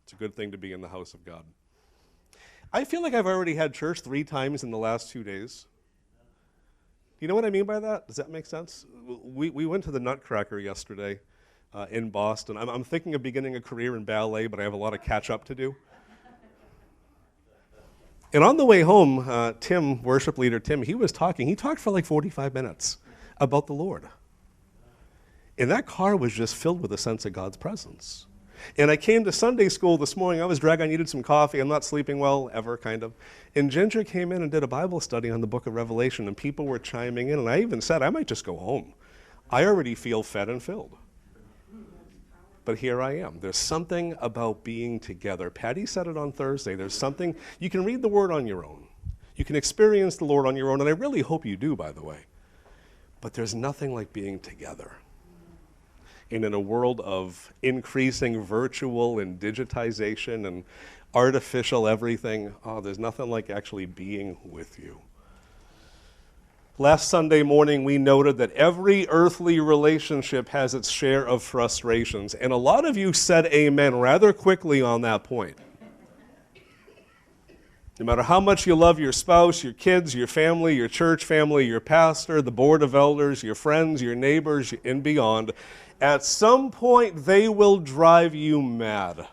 It's a good thing to be in the house of God. I feel like I've already had church 3 times in the last 2 days. You know what I mean by that? Does that make sense? We went to the Nutcracker yesterday in Boston. I'm thinking of beginning a career in ballet, but I have a lot of catch up to do. And on the way home, Tim, worship leader Tim, he was talking. He talked for like 45 minutes about the Lord. And that car was just filled with a sense of God's presence. And I came to Sunday school this morning. I was dragged. I needed some coffee. I'm not sleeping well, ever, kind of. And Ginger came in and did a Bible study on the book of Revelation, and people were chiming in. And I even said, I might just go home. I already feel fed and filled. But here I am. There's something about being together. Patty said it on Thursday. There's something, you can read the Word on your own. You can experience the Lord on your own, and I really hope you do, by the way. But there's nothing like being together. And in a world of increasing virtual and digitization and artificial everything, there's nothing like actually being with you. Last Sunday morning, we noted that every earthly relationship has its share of frustrations, and a lot of you said amen rather quickly on that point. No matter how much you love your spouse, your kids, your family, your church family, your pastor, the board of elders, your friends, your neighbors, and beyond, at some point they will drive you mad.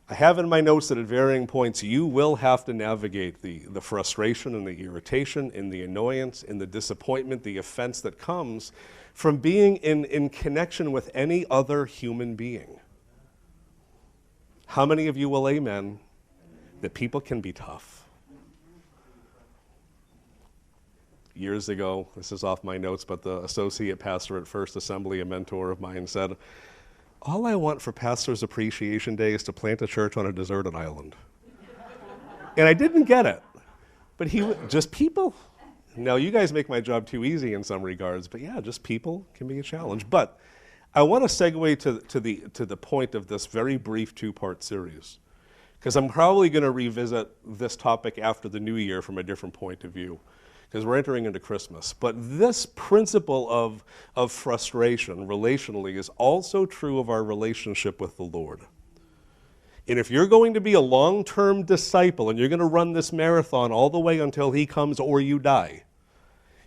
I have in my notes that at varying points you will have to navigate the frustration and the irritation and the annoyance and the disappointment, the offense that comes from being in connection with any other human being. How many of you will amen that people can be tough? Years ago, this is off my notes, but the associate pastor at First Assembly, a mentor of mine, said, all I want for Pastor's Appreciation Day is to plant a church on a deserted island. And I didn't get it. But just people? No, you guys make my job too easy in some regards, but yeah, just people can be a challenge. But I want to segue to the point of this very brief 2-part series, because I'm probably going to revisit this topic after the new year from a different point of view, because we're entering into Christmas. But this principle of frustration relationally is also true of our relationship with the Lord. And if you're going to be a long-term disciple and you're going to run this marathon all the way until he comes or you die,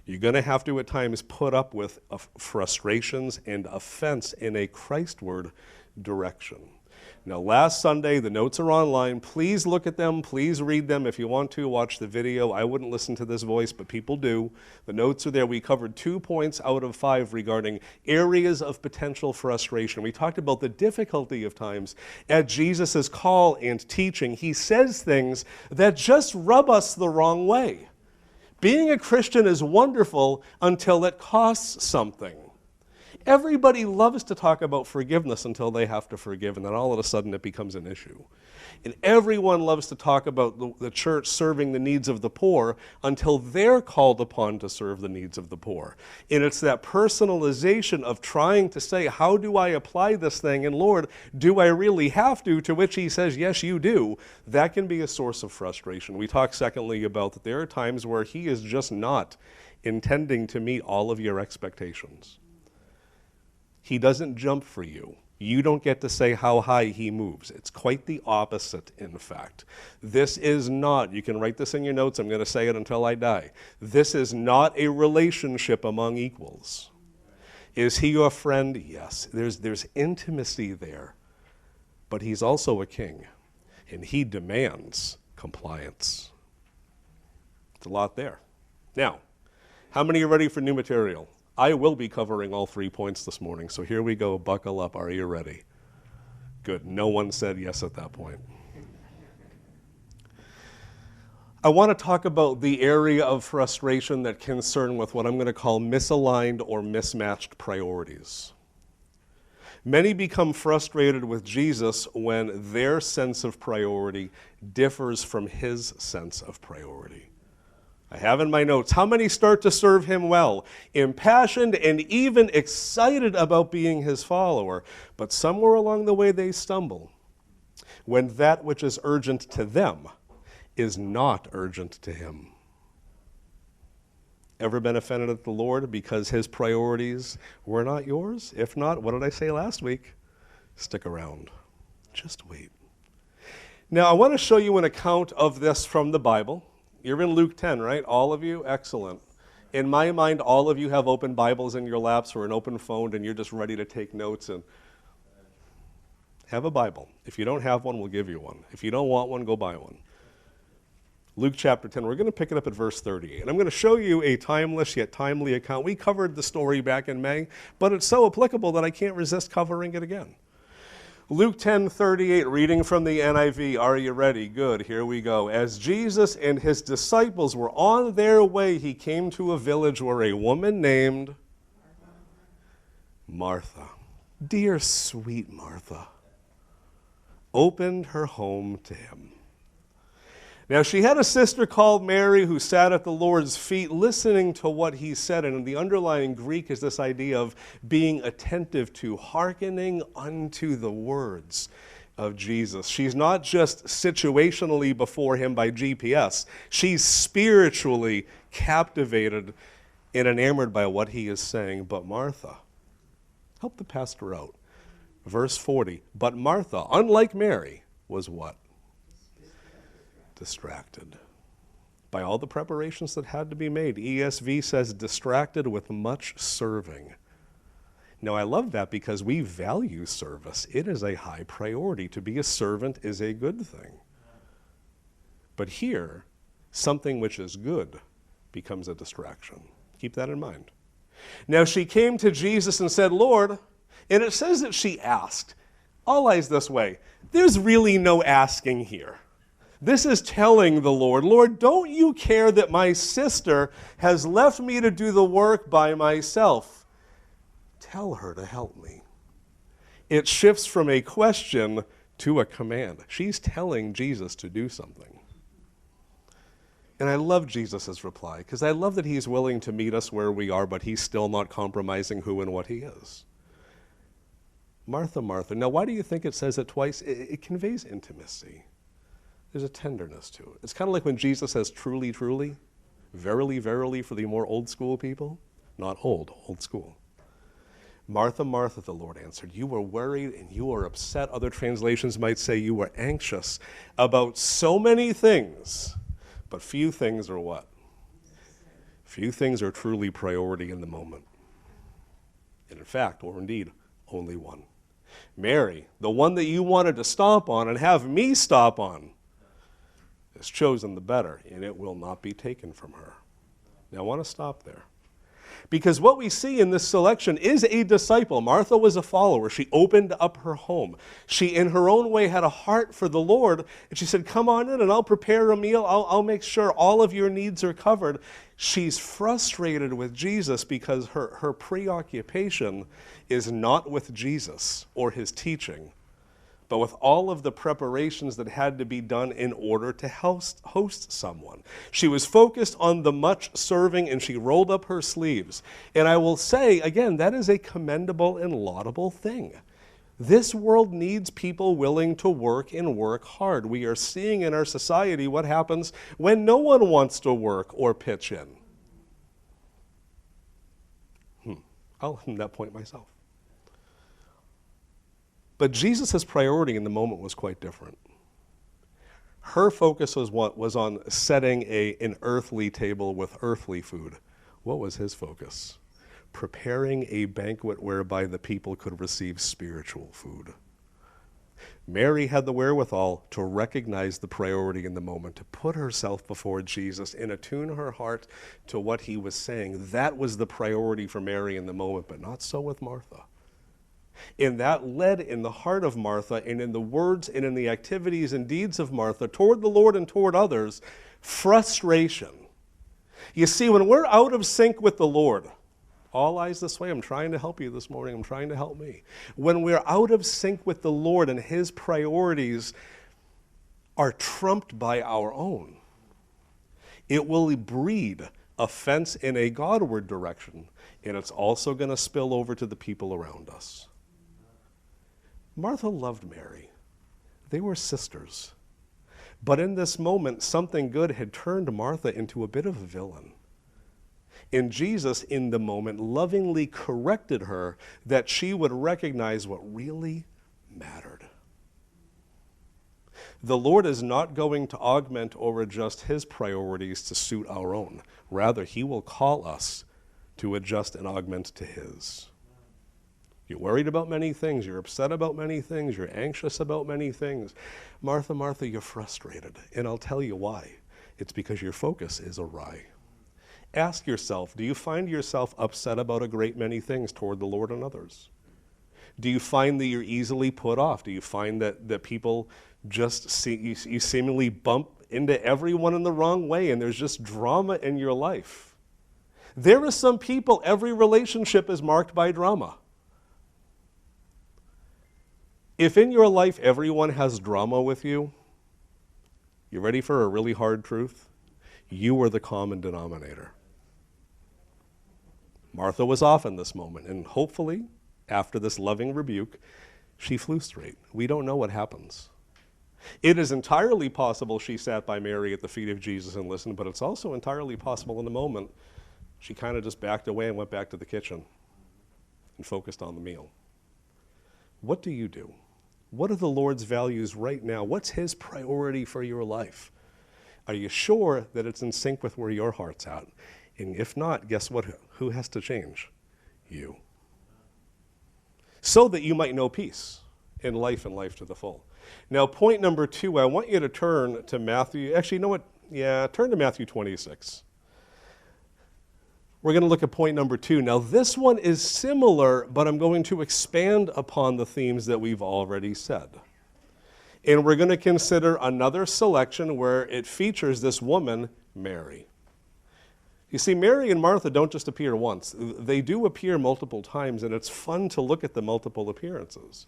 you're going to have to at times put up with frustrations and offense in a Christward direction. Now, last Sunday, the notes are online. Please look at them. Please read them. If you want to, watch the video. I wouldn't listen to this voice, but people do. The notes are there. We covered 2 points out of 5 regarding areas of potential frustration. We talked about the difficulty of times at Jesus' call and teaching. He says things that just rub us the wrong way. Being a Christian is wonderful until it costs something. Everybody loves to talk about forgiveness until they have to forgive, and then all of a sudden it becomes an issue. And everyone loves to talk about the church serving the needs of the poor until they're called upon to serve the needs of the poor. And it's that personalization of trying to say, how do I apply this thing? And Lord, do I really have to which he says, yes, you do. That can be a source of frustration. We talked secondly about that there are times where he is just not intending to meet all of your expectations. He doesn't jump for you. You don't get to say how high he moves. It's quite the opposite, in fact. This is not, you can write this in your notes, I'm going to say it until I die. This is not a relationship among equals. Is he your friend? Yes. There's intimacy there. But he's also a king, and he demands compliance. It's a lot there. Now, how many are ready for new material? I will be covering all 3 points this morning, so here we go. Buckle up. Are you ready? Good. No one said yes at that point. I want to talk about the area of frustration that concern with what I'm going to call misaligned or mismatched priorities. Many become frustrated with Jesus when their sense of priority differs from his sense of priority. I have in my notes, how many start to serve him well, impassioned and even excited about being his follower, but somewhere along the way they stumble when that which is urgent to them is not urgent to him. Ever been offended at the Lord because his priorities were not yours? If not, what did I say last week? Stick around. Just wait. Now, I want to show you an account of this from the Bible. You're in Luke 10, right? All of you? Excellent. In my mind, all of you have open Bibles in your laps or an open phone, and you're just ready to take notes. And have a Bible. If you don't have one, we'll give you one. If you don't want one, go buy one. Luke chapter 10, we're going to pick it up at verse 38. And I'm going to show you a timeless yet timely account. We covered the story back in May, but it's so applicable that I can't resist covering it again. Luke 10:38, reading from the NIV. Are you ready? Good, here we go. As Jesus and his disciples were on their way, he came to a village where a woman named Martha, dear sweet Martha, opened her home to him. Now, she had a sister called Mary who sat at the Lord's feet listening to what he said. And in the underlying Greek is this idea of being attentive to, hearkening unto the words of Jesus. She's not just situationally before him by GPS. She's spiritually captivated and enamored by what he is saying. But Martha, help the pastor out. Verse 40, but Martha, unlike Mary, was what? Distracted by all the preparations that had to be made. ESV says distracted with much serving. Now, I love that because we value service. It is a high priority. To be a servant is a good thing. But here, something which is good becomes a distraction. Keep that in mind. Now, she came to Jesus and said, Lord, and it says that she asked. All eyes this way. There's really no asking here. This is telling the Lord, Lord, don't you care that my sister has left me to do the work by myself? Tell her to help me. It shifts from a question to a command. She's telling Jesus to do something. And I love Jesus' reply, because I love that he's willing to meet us where we are, but he's still not compromising who and what he is. Martha, Martha. Now, why do you think it says it twice? It conveys intimacy. There's a tenderness to it. It's kind of like when Jesus says, truly, truly, verily, verily, for the more old school people. Not old school. Martha, Martha, the Lord answered, you are worried and you are upset. Other translations might say you were anxious about so many things, but few things are what? Few things are truly priority in the moment. And in fact, or indeed, only one. Mary, the one that you wanted to stomp on and have me stomp on, has chosen the better, and it will not be taken from her. Now, I want to stop there. Because what we see in this selection is a disciple. Martha was a follower. She opened up her home. She, in her own way, had a heart for the Lord, and she said, come on in and I'll prepare a meal. I'll make sure all of your needs are covered. She's frustrated with Jesus because her preoccupation is not with Jesus or his teaching, but with all of the preparations that had to be done in order to host someone. She was focused on the much serving, and she rolled up her sleeves. And I will say, again, that is a commendable and laudable thing. This world needs people willing to work and work hard. We are seeing in our society what happens when no one wants to work or pitch in. I'll hit that point myself. But Jesus' priority in the moment was quite different. Her focus was on setting an earthly table with earthly food. What was his focus? Preparing a banquet whereby the people could receive spiritual food. Mary had the wherewithal to recognize the priority in the moment, to put herself before Jesus and attune her heart to what he was saying. That was the priority for Mary in the moment, but not so with Martha. And that led in the heart of Martha and in the words and in the activities and deeds of Martha toward the Lord and toward others, frustration. You see, when we're out of sync with the Lord, all eyes this way, I'm trying to help you this morning, I'm trying to help me. When we're out of sync with the Lord and his priorities are trumped by our own, it will breed offense in a Godward direction, and it's also going to spill over to the people around us. Martha loved Mary. They were sisters. But in this moment, something good had turned Martha into a bit of a villain. And Jesus, in the moment, lovingly corrected her that she would recognize what really mattered. The Lord is not going to augment or adjust his priorities to suit our own. Rather, he will call us to adjust and augment to his. You're worried about many things. You're upset about many things. You're anxious about many things. Martha, Martha, you're frustrated. And I'll tell you why. It's because your focus is awry. Ask yourself, do you find yourself upset about a great many things toward the Lord and others? Do you find that you're easily put off? Do you find that people just see you seemingly bump into everyone in the wrong way and there's just drama in your life? There are some people, every relationship is marked by drama. If in your life everyone has drama with you, you ready for a really hard truth? You are the common denominator. Martha was off in this moment, and hopefully, after this loving rebuke, she flew straight. We don't know what happens. It is entirely possible she sat by Mary at the feet of Jesus and listened, but it's also entirely possible in the moment she kind of just backed away and went back to the kitchen and focused on the meal. What do you do? What are the Lord's values right now? What's his priority for your life? Are you sure that it's in sync with where your heart's at? And if not, guess what? Who has to change? You. So that you might know peace in life and life to the full. Now, point number 2, I want you to turn to Matthew. Actually, you know what? Yeah, turn to Matthew 26. We're going to look at point number 2. Now, this one is similar, but I'm going to expand upon the themes that we've already said. And we're going to consider another selection where it features this woman, Mary. You see, Mary and Martha don't just appear once. They do appear multiple times, and it's fun to look at the multiple appearances.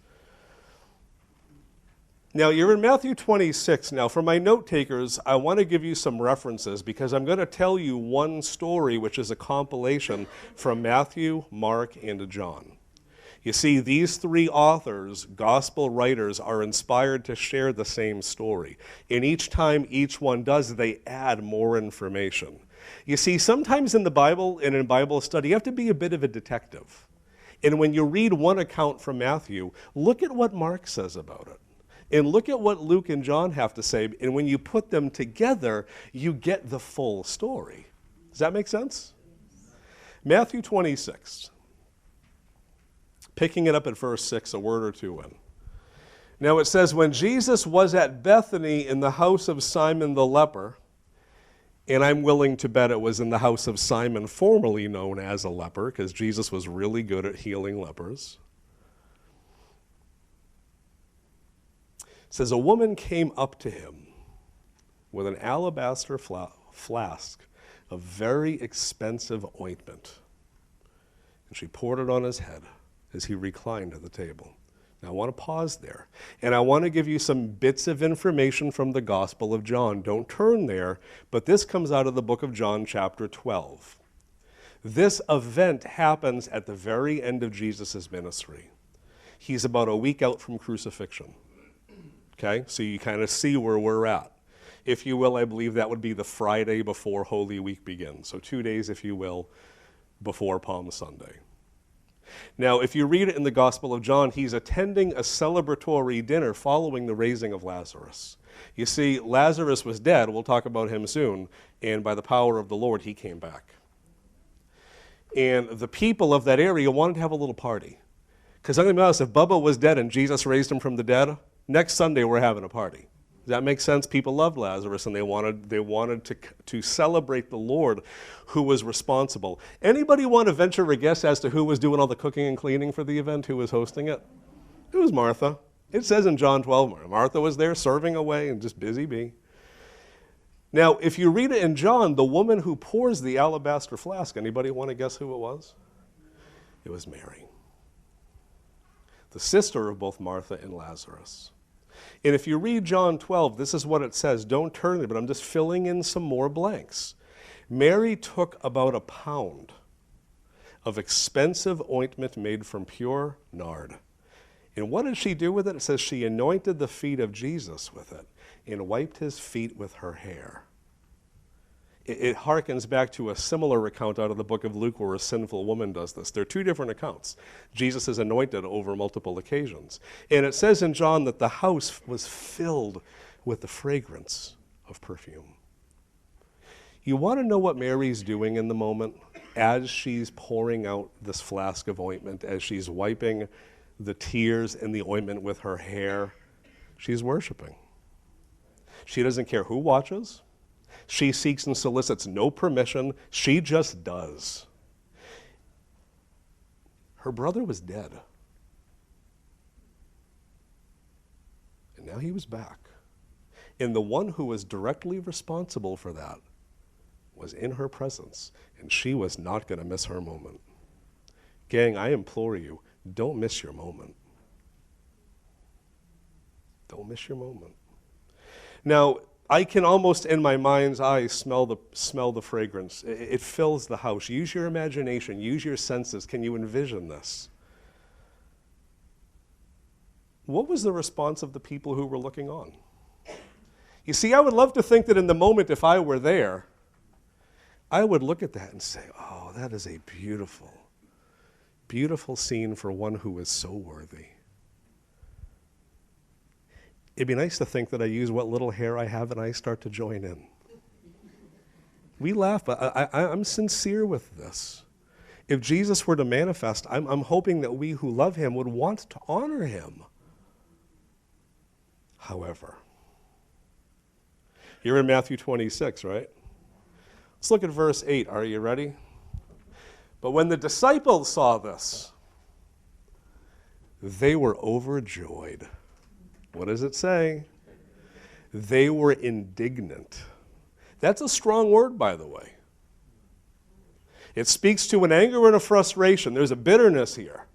Now, you're in Matthew 26. Now, for my note takers, I want to give you some references because I'm going to tell you one story, which is a compilation from Matthew, Mark, and John. You see, these 3 authors, gospel writers, are inspired to share the same story. And each time each one does, they add more information. You see, sometimes in the Bible and in Bible study, you have to be a bit of a detective. And when you read one account from Matthew, look at what Mark says about it. And look at what Luke and John have to say. And when you put them together, you get the full story. Does that make sense? Matthew 26. Picking it up at verse 6, a word or two in. Now it says, when Jesus was at Bethany in the house of Simon the leper, and I'm willing to bet it was in the house of Simon, formerly known as a leper, because Jesus was really good at healing lepers. It says, a woman came up to him with an alabaster flask of very expensive ointment, and she poured it on his head as he reclined at the table. Now I want to pause there, and I want to give you some bits of information from the Gospel of John. Don't turn there, but this comes out of the book of John, chapter 12. This event happens at the very end of Jesus' ministry. He's about a week out from crucifixion. Okay, so you kind of see where we're at. If you will, I believe that would be the Friday before Holy Week begins. So 2 days, if you will, before Palm Sunday. Now, if you read it in the Gospel of John, he's attending a celebratory dinner following the raising of Lazarus. You see, Lazarus was dead. We'll talk about him soon. And by the power of the Lord, he came back. And the people of that area wanted to have a little party. Because I'm going to be honest, if Bubba was dead and Jesus raised him from the dead, next Sunday we're having a party. Does that make sense? People loved Lazarus, and they wanted to celebrate the Lord who was responsible. Anybody want to venture a guess as to who was doing all the cooking and cleaning for the event, who was hosting it? It was Martha. It says in John 12, Martha was there serving away and just busy bee. Now, if you read it in John, the woman who pours the alabaster flask, anybody want to guess who it was? It was Mary, the sister of both Martha and Lazarus. And if you read John 12, this is what it says. Don't turn there, but I'm just filling in some more blanks. Mary took about a pound of expensive ointment made from pure nard. And what did she do with it? It says she anointed the feet of Jesus with it and wiped his feet with her hair. It harkens back to a similar account out of the book of Luke where a sinful woman does this. There are 2 different accounts. Jesus is anointed over multiple occasions. And it says in John that the house was filled with the fragrance of perfume. You want to know what Mary's doing in the moment as she's pouring out this flask of ointment, as she's wiping the tears and the ointment with her hair? She's worshiping. She doesn't care who watches. She seeks and solicits no permission. She just does. Her brother was dead. And now he was back. And the one who was directly responsible for that was in her presence, and she was not going to miss her moment. Gang, I implore you, don't miss your moment. Don't miss your moment. Now, I can almost in my mind's eye smell the fragrance. It fills the house. Use your imagination, use your senses. Can you envision this? What was the response of the people who were looking on? You see, I would love to think that in the moment, if I were there, I would look at that and say, oh, that is a beautiful, beautiful scene for one who is so worthy. It'd be nice to think that I use what little hair I have and I start to join in. We laugh, but I'm sincere with this. If Jesus were to manifest, I'm hoping that we who love him would want to honor him. However, you're in Matthew 26, right? Let's look at verse 8. Are you ready? But when the disciples saw this, they were overjoyed. What does it say? They were indignant. That's a strong word, by the way. It speaks to an anger and a frustration. There's a bitterness here.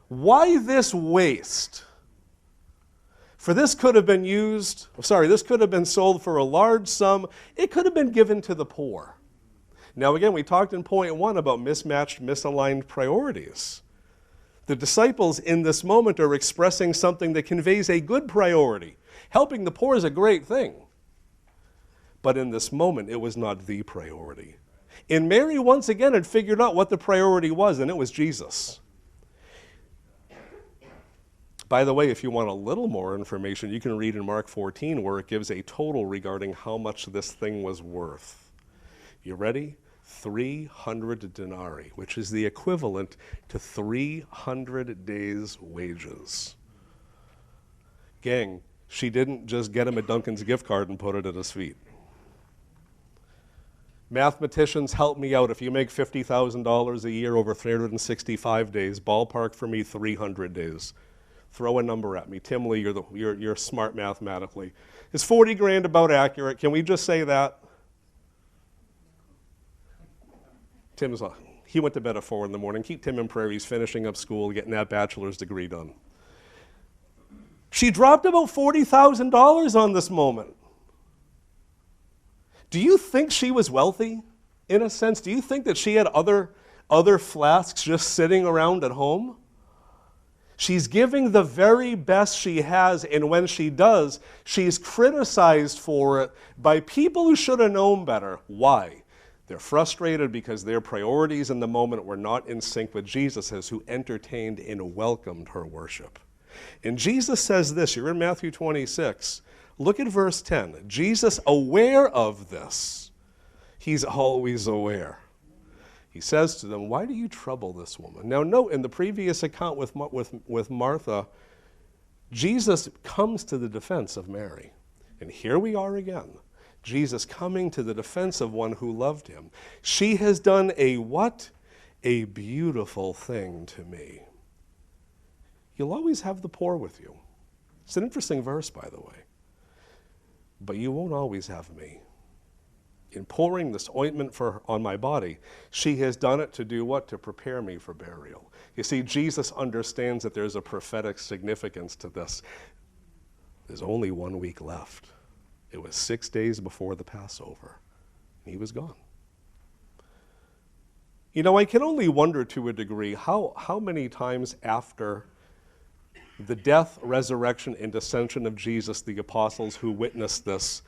Why this waste? For this could have been this could have been sold for a large sum. It could have been given to the poor. Now again, we talked in point 1 about mismatched, misaligned priorities. The disciples in this moment are expressing something that conveys a good priority. Helping the poor is a great thing. But in this moment, it was not the priority. And Mary once again had figured out what the priority was, and it was Jesus. By the way, if you want a little more information, you can read in Mark 14 where it gives a total regarding how much this thing was worth. You ready? 300 denarii, which is the equivalent to 300 days' wages. Gang, she didn't just get him a Dunkin's gift card and put it at his feet. Mathematicians, help me out. If you make $50,000 a year over 365 days, ballpark for me 300 days. Throw a number at me. Tim Lee, you're smart mathematically. Is 40 grand about accurate? Can we just say that? He went to bed at 4 in the morning. Keep Tim in prayer. He's finishing up school, getting that bachelor's degree done. She dropped about $40,000 on this moment. Do you think she was wealthy, in a sense? Do you think that she had other flasks just sitting around at home? She's giving the very best she has, and when she does, she's criticized for it by people who should have known better. Why? They're frustrated because their priorities in the moment were not in sync with Jesus's, who entertained and welcomed her worship. And Jesus says this, you're in Matthew 26. Look at verse 10. Jesus, aware of this, he's always aware. He says to them, why do you trouble this woman? Now note, in the previous account with Martha, Jesus comes to the defense of Mary. And here we are again. Jesus coming to the defense of one who loved him. She has done a what? A beautiful thing to me. You'll always have the poor with you. It's an interesting verse, by the way. But you won't always have me. In pouring this ointment on my body, she has done it to do what? To prepare me for burial. You see, Jesus understands that there's a prophetic significance to this. There's only 1 week left. It was 6 days before the Passover. He was gone. You know, I can only wonder to a degree how many times after the death, resurrection, and ascension of Jesus, the apostles who witnessed this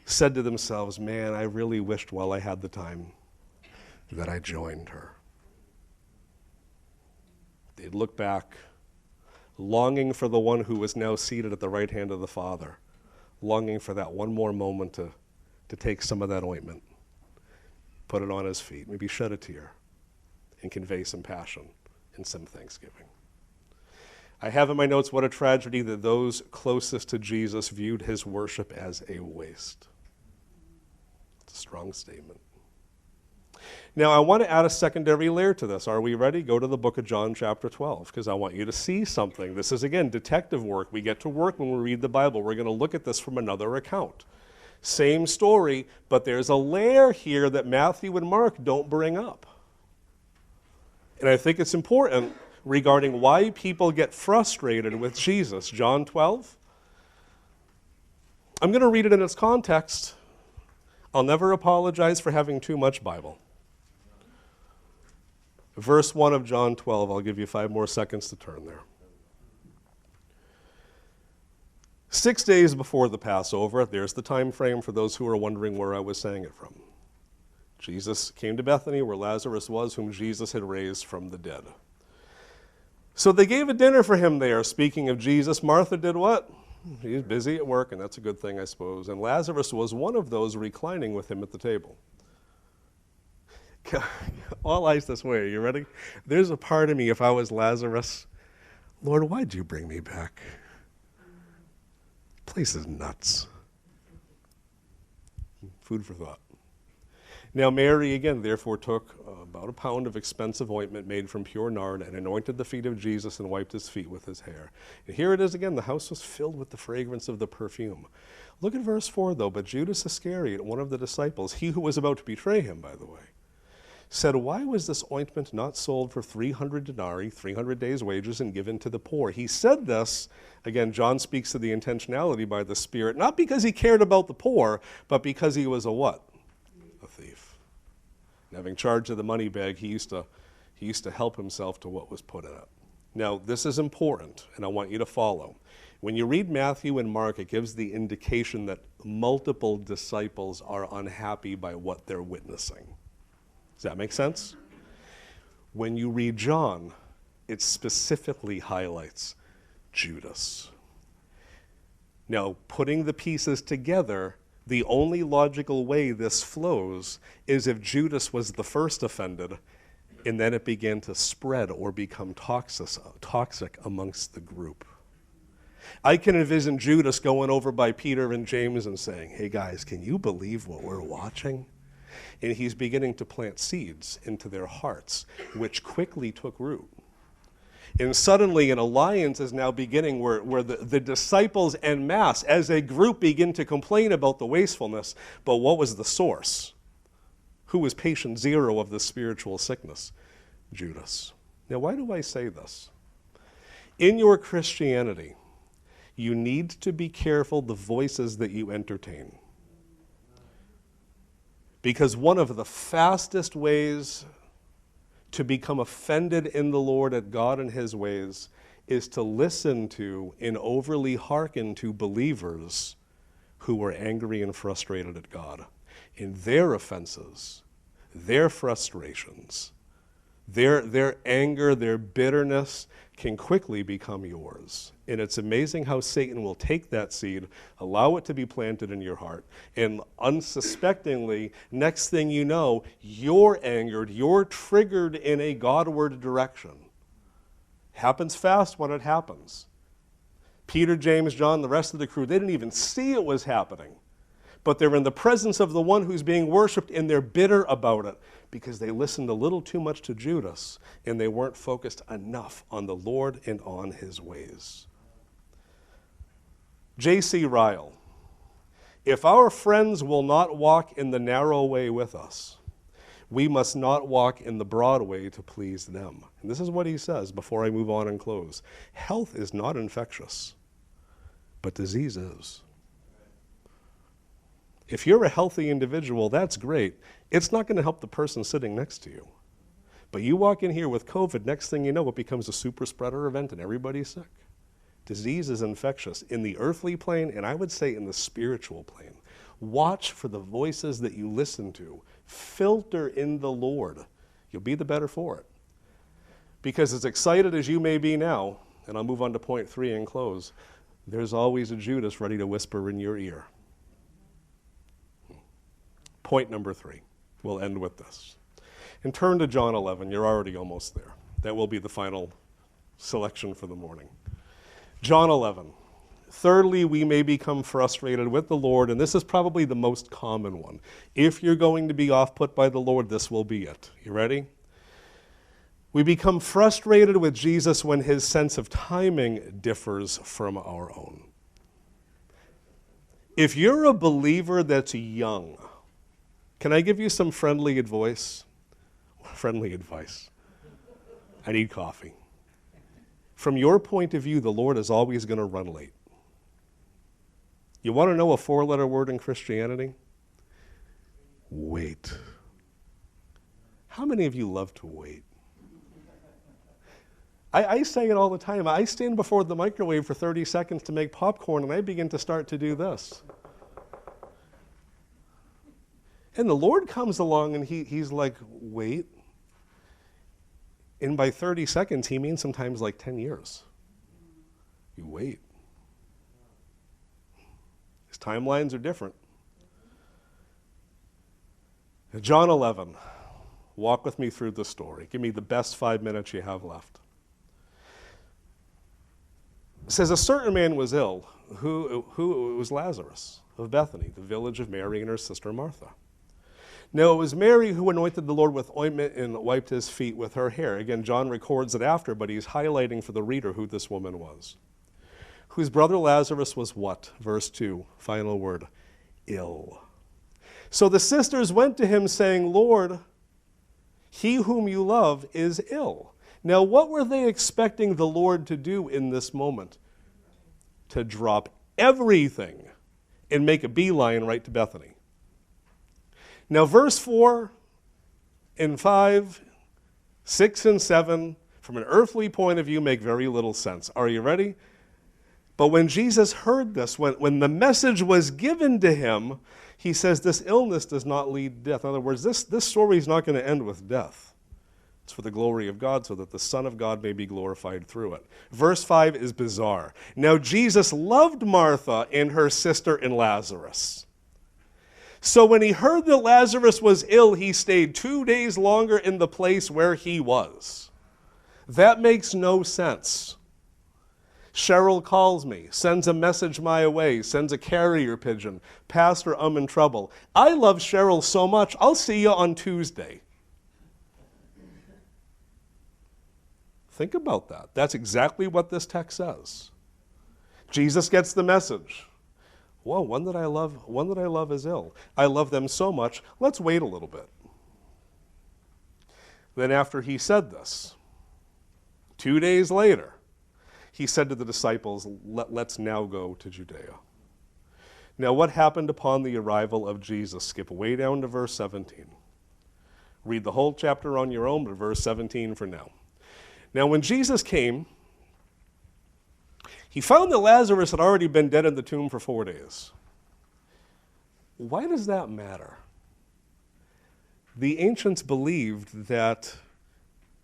said to themselves, man, I really wished while I had the time that I joined her. They'd look back, longing for the one who was now seated at the right hand of the Father, longing for that one more moment to take some of that ointment, put it on his feet, maybe shed a tear, and convey some passion and some thanksgiving. I have in my notes, what a tragedy that those closest to Jesus viewed his worship as a waste. It's a strong statement. Now, I want to add a secondary layer to this. Are we ready? Go to the book of John, chapter 12, because I want you to see something. This is, again, detective work. We get to work when we read the Bible. We're going to look at this from another account. Same story, but there's a layer here that Matthew and Mark don't bring up. And I think it's important regarding why people get frustrated with Jesus. John 12. I'm going to read it in its context. I'll never apologize for having too much Bible. Verse 1 of John 12. I'll give you 5 more seconds to turn there. 6 days before the Passover, there's the time frame for those who are wondering where I was saying it from. Jesus came to Bethany where Lazarus was, whom Jesus had raised from the dead. So they gave a dinner for him there. Speaking of Jesus, Martha did what? She's busy at work, and that's a good thing, I suppose. And Lazarus was one of those reclining with him at the table. All eyes this way. Are you ready? There's a part of me, if I was Lazarus, Lord, why'd you bring me back? Place is nuts. Food for thought. Now Mary again therefore took about a pound of expensive ointment made from pure nard and anointed the feet of Jesus and wiped his feet with his hair. And here it is again, the house was filled with the fragrance of the perfume. Look at verse 4 though. But Judas Iscariot, one of the disciples, he who was about to betray him, by the way, said, why was this ointment not sold for 300 denarii, 300 days' wages, and given to the poor? He said this, again, John speaks to the intentionality by the Spirit, not because he cared about the poor, but because he was a what? A thief. And having charge of the money bag, he used to help himself to what was put in it. Now, this is important, and I want you to follow. When you read Matthew and Mark, it gives the indication that multiple disciples are unhappy by what they're witnessing. Does that make sense? When you read John, it specifically highlights Judas. Now, putting the pieces together, the only logical way this flows is if Judas was the first offended, and then it began to spread or become toxic amongst the group. I can envision Judas going over by Peter and James and saying, hey guys, can you believe what we're watching? And he's beginning to plant seeds into their hearts, which quickly took root. And suddenly an alliance is now beginning where the disciples en masse, as a group, begin to complain about the wastefulness. But what was the source? Who was patient zero of the spiritual sickness? Judas. Now, why do I say this? In your Christianity, you need to be careful the voices that you entertain. Because one of the fastest ways to become offended in the Lord at God and his ways is to listen to and overly hearken to believers who are angry and frustrated at God. And their offenses, their frustrations, their anger, their bitterness can quickly become yours. And it's amazing how Satan will take that seed, allow it to be planted in your heart, and unsuspectingly, next thing you know, you're angered, you're triggered in a Godward direction. Happens fast when it happens. Peter, James, John, the rest of the crew, they didn't even see it was happening. But they're in the presence of the one who's being worshipped, and they're bitter about it because they listened a little too much to Judas, and they weren't focused enough on the Lord and on his ways. J.C. Ryle, if our friends will not walk in the narrow way with us, we must not walk in the broad way to please them. And this is what he says before I move on and close. Health is not infectious, but disease is. If you're a healthy individual, that's great. It's not going to help the person sitting next to you. But you walk in here with COVID, next thing you know, it becomes a super spreader event and everybody's sick. Disease is infectious in the earthly plane, and I would say in the spiritual plane. Watch for the voices that you listen to. Filter in the Lord. You'll be the better for it. Because as excited as you may be now, and I'll move on to point 3 and close, there's always a Judas ready to whisper in your ear. Point number 3. We'll end with this. And turn to John 11. You're already almost there. That will be the final selection for the morning. John 11. Thirdly, we may become frustrated with the Lord, and this is probably the most common one. If you're going to be off-put by the Lord, this will be it. You ready? We become frustrated with Jesus when his sense of timing differs from our own. If you're a believer that's young, can I give you some friendly advice? Friendly advice. I need coffee. From your point of view, the Lord is always going to run late. You want to know a 4-letter word in Christianity? Wait. How many of you love to wait? I say it all the time. I stand before the microwave for 30 seconds to make popcorn, and I begin to start to do this. And the Lord comes along, and he's like, wait. And by 30 seconds, he means sometimes like 10 years. You wait. His timelines are different. John 11. Walk with me through the story. Give me the best 5 minutes you have left. It says, a certain man was ill, who was Lazarus of Bethany, the village of Mary and her sister Martha. Now it was Mary who anointed the Lord with ointment and wiped his feet with her hair. Again, John records it after, but he's highlighting for the reader who this woman was. Whose brother Lazarus was what? Verse 2, final word, ill. So the sisters went to him saying, Lord, he whom you love is ill. Now what were they expecting the Lord to do in this moment? To drop everything and make a beeline right to Bethany. Now, verse 4 and 5, 6 and 7, from an earthly point of view, make very little sense. Are you ready? But when Jesus heard this, when the message was given to him, he says this illness does not lead to death. In other words, this story is not going to end with death. It's for the glory of God, so that the Son of God may be glorified through it. Verse 5 is bizarre. Now, Jesus loved Martha and her sister and Lazarus. So when he heard that Lazarus was ill, he stayed 2 days longer in the place where he was. That makes no sense. Cheryl calls me, sends a message my way, sends a carrier pigeon. Pastor, I'm in trouble. I love Cheryl so much, I'll see you on Tuesday. Think about that. That's exactly what this text says. Jesus gets the message. Whoa, one that I love is ill. I love them so much, let's wait a little bit. Then after he said this, 2 days later, he said to the disciples, let's now go to Judea. Now what happened upon the arrival of Jesus? Skip way down to verse 17. Read the whole chapter on your own, but verse 17 for now. Now when Jesus came, he found that Lazarus had already been dead in the tomb for 4 days. Why does that matter? The ancients believed that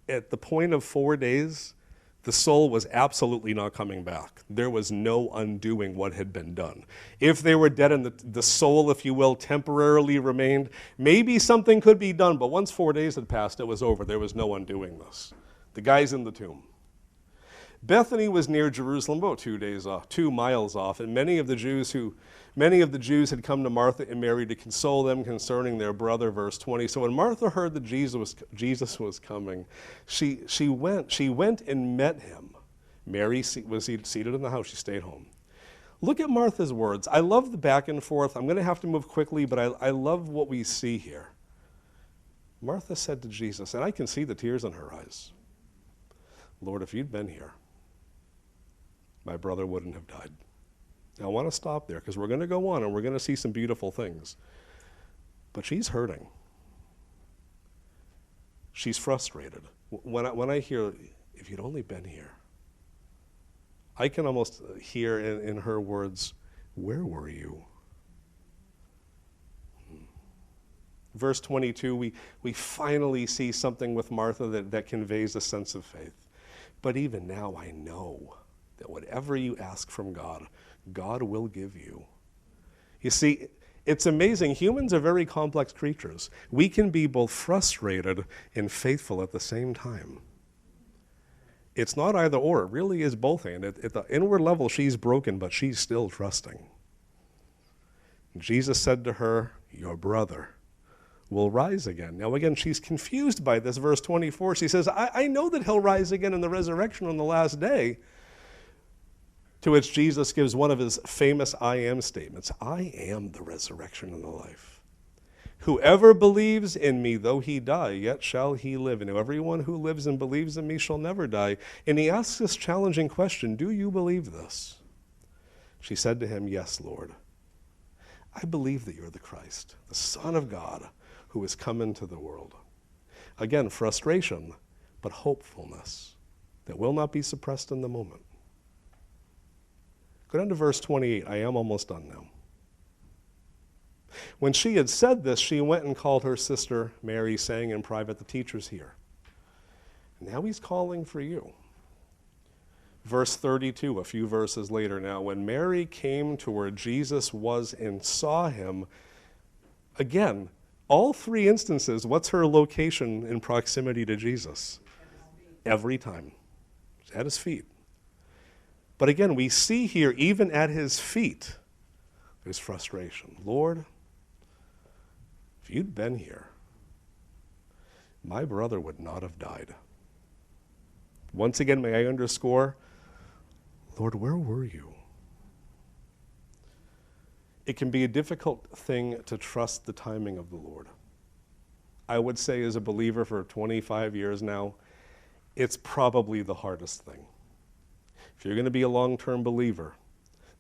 at the point of 4 days, the soul was absolutely not coming back. There was no undoing what had been done. If they were dead and the soul, if you will, temporarily remained, maybe something could be done, but once 4 days had passed, it was over. There was no undoing this. The guy's in the tomb. Bethany was near Jerusalem, about 2 miles off, and many of the Jews had come to Martha and Mary to console them concerning their brother, verse 20. So when Martha heard that Jesus was coming, she went and met him. Mary was seated in the house. She stayed home. Look at Martha's words. I love the back and forth. I'm going to have to move quickly, but I love what we see here. Martha said to Jesus, and I can see the tears in her eyes, Lord, if you'd been here, my brother wouldn't have died. Now, I want to stop there because we're going to go on and we're going to see some beautiful things. But she's hurting. She's frustrated. When I hear, if you'd only been here, I can almost hear in her words, where were you? Verse 22, we finally see something with Martha that conveys a sense of faith. But even now I know that whatever you ask from God, God will give you. You see, it's amazing. Humans are very complex creatures. We can be both frustrated and faithful at the same time. It's not either or. It really is both. And at the inward level, she's broken, but she's still trusting. Jesus said to her, your brother will rise again. Now again, she's confused by this. Verse 24, she says, I know that he'll rise again in the resurrection on the last day. To which Jesus gives one of his famous I am statements. I am the resurrection and the life. Whoever believes in me, though he die, yet shall he live. And everyone who lives and believes in me shall never die. And he asks this challenging question, do you believe this? She said to him, yes, Lord. I believe that you're the Christ, the Son of God, who has come into the world. Again, frustration, but hopefulness that will not be suppressed in the moment. Go down to verse 28. I am almost done now. When she had said this, she went and called her sister Mary, saying in private, the teacher's here. Now he's calling for you. Verse 32, a few verses later now, when Mary came to where Jesus was and saw him, again, all three instances, what's her location in proximity to Jesus? Every time. At his feet. But again, we see here, even at his feet, there's frustration. Lord, if you'd been here, my brother would not have died. Once again, may I underscore, Lord, where were you? It can be a difficult thing to trust the timing of the Lord. I would say as a believer for 25 years now, it's probably the hardest thing. If you're going to be a long-term believer,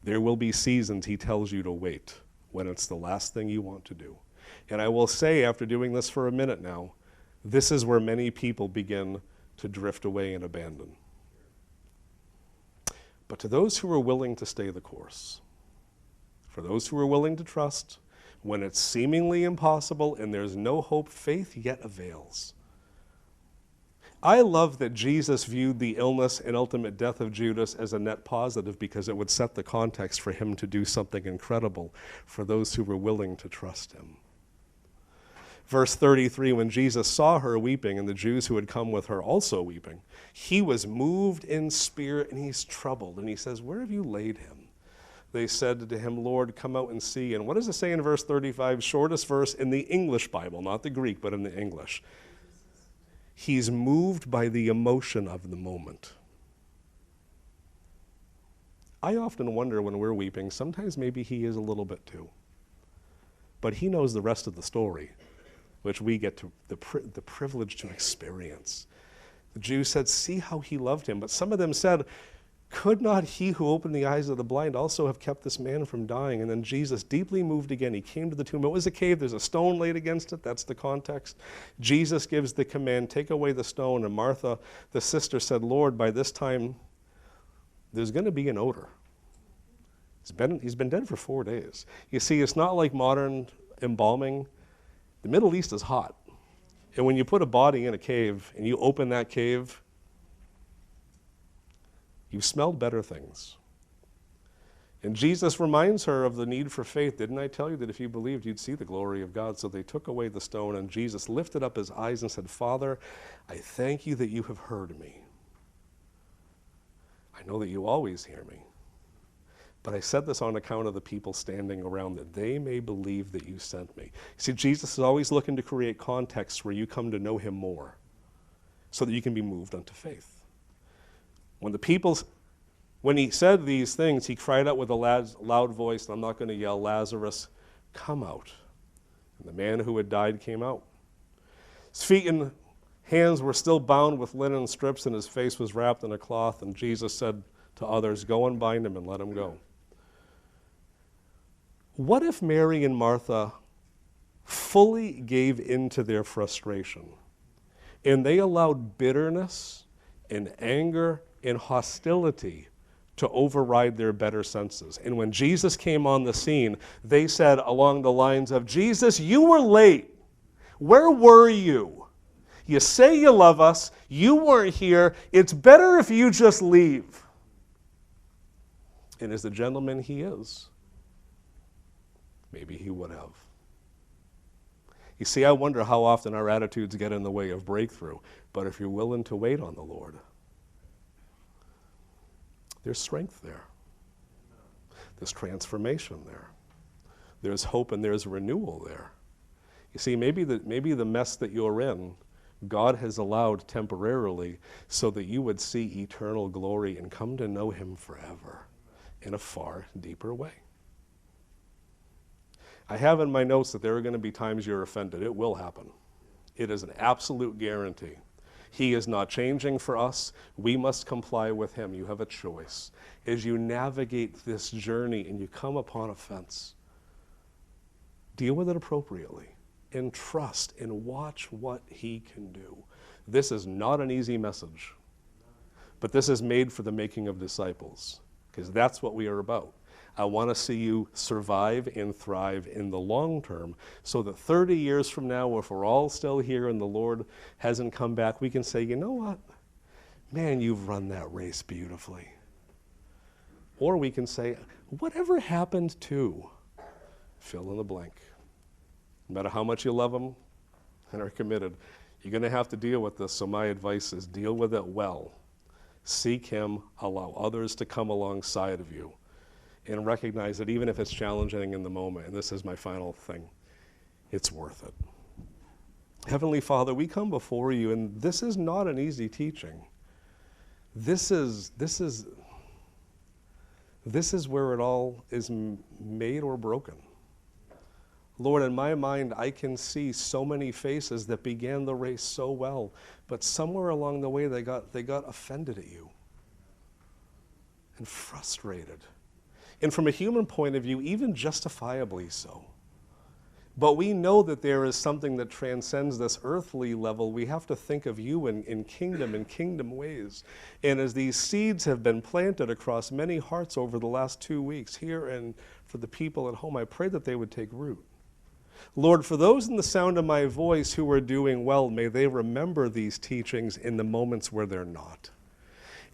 there will be seasons he tells you to wait when it's the last thing you want to do. And I will say, after doing this for a minute now, this is where many people begin to drift away and abandon. But to those who are willing to stay the course, for those who are willing to trust, when it's seemingly impossible and there's no hope, faith yet avails. I love that Jesus viewed the illness and ultimate death of Judas as a net positive because it would set the context for him to do something incredible for those who were willing to trust him. Verse 33, when Jesus saw her weeping and the Jews who had come with her also weeping, he was moved in spirit and he's troubled. And he says, where have you laid him? They said to him, Lord, come out and see. And what does it say in verse 35? Shortest verse in the English Bible, not the Greek, but in the English. He's moved by the emotion of the moment. I often wonder when we're weeping, sometimes maybe he is a little bit too. But he knows the rest of the story, which we get to the privilege to experience. The Jews said, see how he loved him. But some of them said, could not he who opened the eyes of the blind also have kept this man from dying? And then Jesus, deeply moved again, he came to the tomb. It was a cave. There's a stone laid against it. That's the context. Jesus gives the command, take away the stone. And Martha, the sister, said, Lord, by this time, there's going to be an odor. He's been dead for 4 days. You see, it's not like modern embalming. The Middle East is hot. And when you put a body in a cave and you open that cave, you smelled better things. And Jesus reminds her of the need for faith. Didn't I tell you that if you believed, you'd see the glory of God? So they took away the stone, and Jesus lifted up his eyes and said, Father, I thank you that you have heard me. I know that you always hear me. But I said this on account of the people standing around, that they may believe that you sent me. See, Jesus is always looking to create contexts where you come to know him more so that you can be moved unto faith. When he said these things, he cried out with a loud voice, and I'm not going to yell, Lazarus, come out. And the man who had died came out. His feet and hands were still bound with linen strips, and his face was wrapped in a cloth. And Jesus said to others, go and bind him and let him go. What if Mary and Martha fully gave in to their frustration, and they allowed bitterness and anger and hostility to override their better senses? And when Jesus came on the scene, they said along the lines of, Jesus, you were late. Where were you? You say you love us. You weren't here. It's better if you just leave. And as the gentleman he is, maybe he would have. You see, I wonder how often our attitudes get in the way of breakthrough. But if you're willing to wait on the Lord, there's strength there. There's transformation there. There's hope and there's renewal there. You see, maybe the mess that you're in, God has allowed temporarily so that you would see eternal glory and come to know him forever in a far deeper way. I have in my notes that there are going to be times you're offended. It will happen. It is an absolute guarantee. He is not changing for us. We must comply with him. You have a choice. As you navigate this journey and you come upon offense, deal with it appropriately and trust and watch what he can do. This is not an easy message, but this is made for the making of disciples, because that's what we are about. I want to see you survive and thrive in the long term so that 30 years from now, if we're all still here and the Lord hasn't come back, we can say, you know what? Man, you've run that race beautifully. Or we can say, whatever happened to, fill in the blank. No matter how much you love him and are committed, you're going to have to deal with this. So my advice is deal with it well. Seek him, allow others to come alongside of you, and recognize that even if it's challenging in the moment, and this is my final thing, it's worth it. Heavenly Father, we come before you, and this is not an easy teaching. This is where it all is made or broken. Lord, in my mind, I can see so many faces that began the race so well, but somewhere along the way they got offended at you and frustrated. And from a human point of view, even justifiably so. But we know that there is something that transcends this earthly level. We have to think of you in kingdom ways. And as these seeds have been planted across many hearts over the last 2 weeks here and for the people at home, I pray that they would take root. Lord, for those in the sound of my voice who are doing well, may they remember these teachings in the moments where they're not.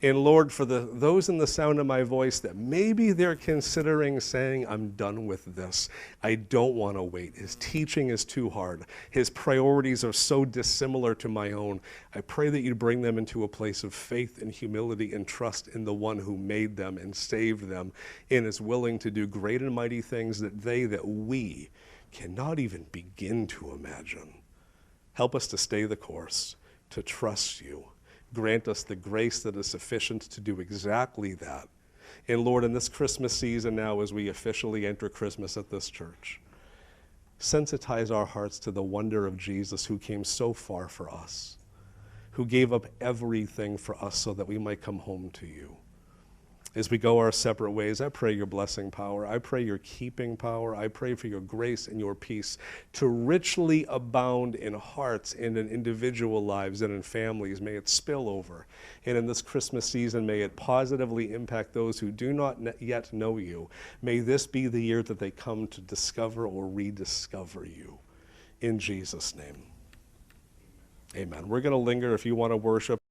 And Lord, for those in the sound of my voice that maybe they're considering saying, I'm done with this. I don't want to wait. His teaching is too hard. His priorities are so dissimilar to my own. I pray that you bring them into a place of faith and humility and trust in the one who made them and saved them and is willing to do great and mighty things that we cannot even begin to imagine. Help us to stay the course, to trust you. Grant us the grace that is sufficient to do exactly that. And Lord, in this Christmas season now, as we officially enter Christmas at this church, sensitize our hearts to the wonder of Jesus, who came so far for us, who gave up everything for us so that we might come home to you. As we go our separate ways, I pray your blessing power. I pray your keeping power. I pray for your grace and your peace to richly abound in hearts and in individual lives and in families. May it spill over. And in this Christmas season, may it positively impact those who do not yet know you. May this be the year that they come to discover or rediscover you. In Jesus' name, amen. We're going to linger if you want to worship.